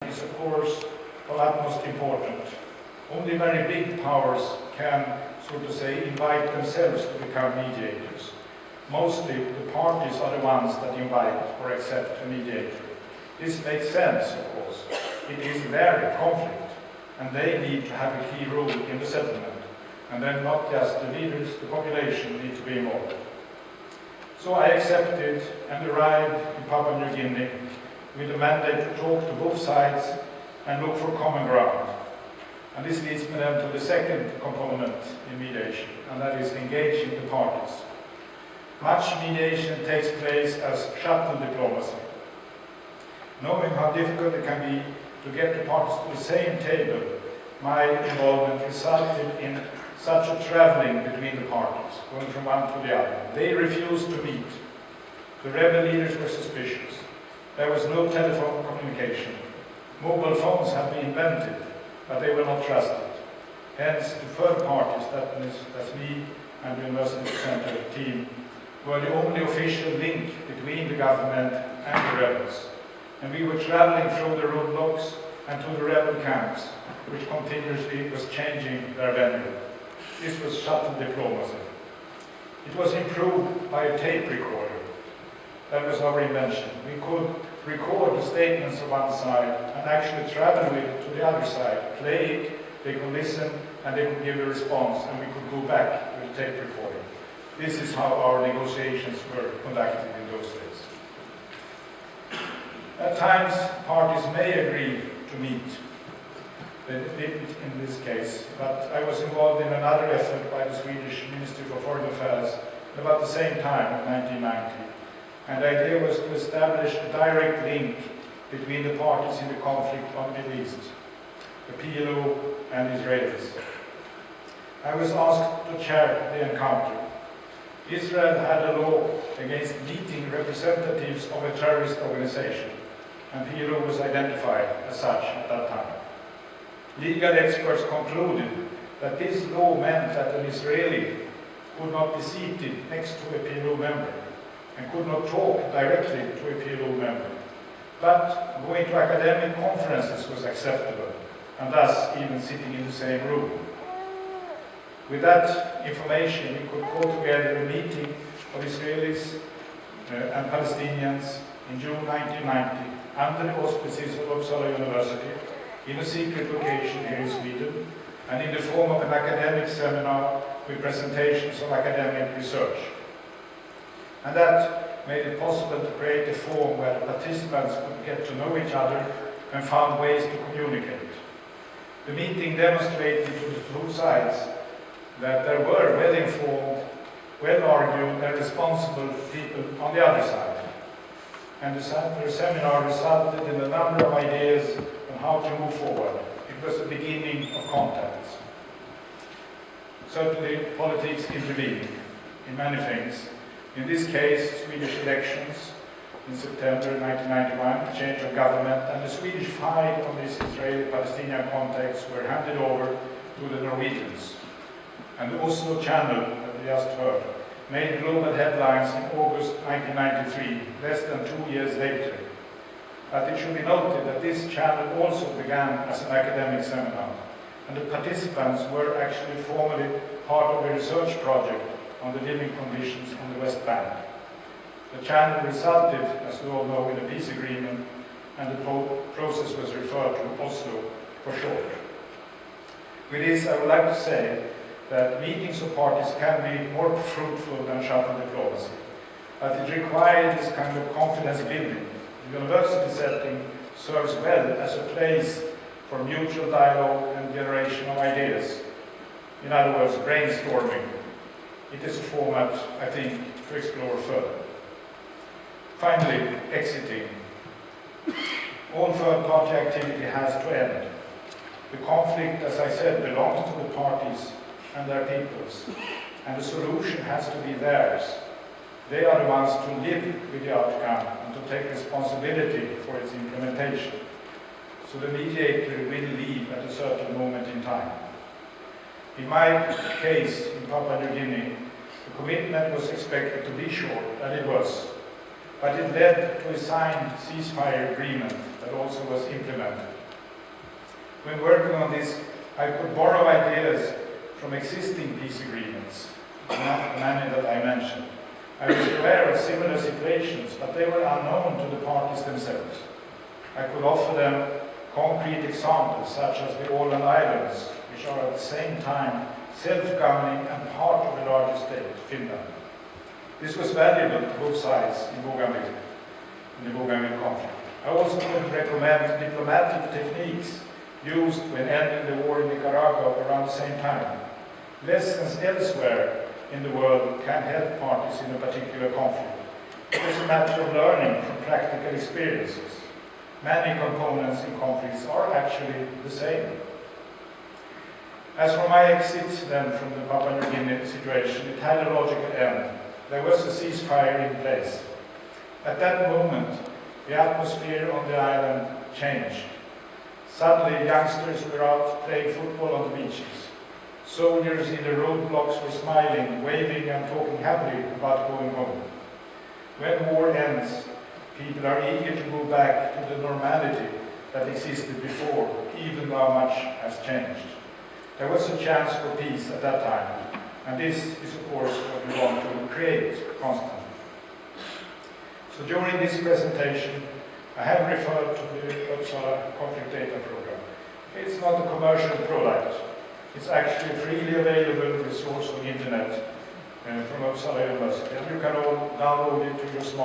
is, of course, of utmost important. Only very big powers can, so to say, invite themselves to become mediators. Mostly, the parties are the ones that invite or accept a mediator. This makes sense, of course. It is their conflict, and they need to have a key role in the settlement. And then not just the leaders, the population need to be involved. So I accepted and arrived in Papua New Guinea with a mandate to talk to both sides and look for common ground. And this leads me then to the second component in mediation, and that is engaging the parties. Much mediation takes place as shuttle diplomacy. Knowing how difficult it can be to get the parties to the same table, my involvement resulted in such a traveling between the parties, going from one to the other. They refused to meet. The rebel leaders were suspicious. There was no telephone communication. Mobile phones had been invented, but they were not trusted. Hence, the third parties, that's me and the University Center team, were the only official link between the government and the rebels. And we were traveling through the roadblocks and to the rebel camps, which continuously was changing their venue. This was shuttle diplomacy. It was improved by a tape recorder. That was our invention. We could record the statements of one side and actually travel with it to the other side, play it, they could listen, and they could give a response, and we could go back with the tape recorder. This is how our negotiations were conducted in those days. At times, parties may agree to meet. They didn't in this case, but I was involved in another effort by the Swedish Ministry for Foreign Affairs at about the same time, in 1990. And the idea was to establish a direct link between the parties in the conflict on the Middle East, the PLO and Israelis. I was asked to chair the encounter. Israel had a law against meeting representatives of a terrorist organization, and PLO was identified as such at that time. Legal experts concluded that this law meant that an Israeli could not be seated next to a PLO member and could not talk directly to a PLO member. But going to academic conferences was acceptable, and thus even sitting in the same room. With that information, we could call together a meeting of Israelis and Palestinians in June 1990 under the auspices of Uppsala University in a secret location here in Sweden and in the form of an academic seminar with presentations of academic research. And that made it possible to create a forum where the participants could get to know each other and found ways to communicate. The meeting demonstrated to the two sides that there were well-informed, well-argued and responsible people on the other side. And the seminar resulted in a number of ideas on how to move forward. It was the beginning of contacts. Certainly, politics intervened in many things. In this case, Swedish elections in September 1991, change of government, and the Swedish file on these Israeli-Palestinian contacts were handed over to the Norwegians. And the Oslo Channel, that we just heard, made global headlines in August 1993, less than 2 years later. But it should be noted that this channel also began as an academic seminar, and the participants were actually formally part of a research project on the living conditions on the West Bank. The channel resulted, as we all know, in a peace agreement, and the process was referred to Oslo for short. With this, I would like to say that meetings of parties can be more fruitful than shuttle diplomacy, but it requires this kind of confidence building. The university setting serves well as a place for mutual dialogue and generation of ideas. In other words, brainstorming. It is a format, I think, to explore further. Finally, exiting. All third-party activity has to end. The conflict, as I said, belongs to the parties and their peoples, and the solution has to be theirs. They are the ones to live with the outcome and to take responsibility for its implementation. So the mediator will leave at a certain moment in time. In my case, in Papua New Guinea, the commitment was expected to be short, and it was. But it led to a signed ceasefire agreement that that also was implemented. When working on this, I could borrow ideas from existing peace agreements, many that I mentioned. I was aware of similar situations, but they were unknown to the parties themselves. I could offer them concrete examples, such as the Åland Islands, which are at the same time self-governing and part of the larger state, Finland. This was valuable to both sides in the Bougainville conflict. I also could recommend diplomatic techniques used when ending the war in Nicaragua around the same time. Lessons elsewhere in the world can help parties in a particular conflict. It is a matter of learning from practical experiences. Many components in conflicts are actually the same. As for my exit then from the Papua New Guinea situation, it had a logical end. There was a ceasefire in place. At that moment, the atmosphere on the island changed. Suddenly, youngsters were out playing football on the beaches. Soldiers in the roadblocks were smiling, waving and talking happily about going home. When war ends, people are eager to go back to the normality that existed before, even though much has changed. There was a chance for peace at that time, and this is of course what we want to create constantly. So during this presentation, I have referred to the Uppsala Conflict Data Program. It's not a commercial product. It's actually a freely available resource on the internet from Uppsala University, and you can all download it to your smartphone.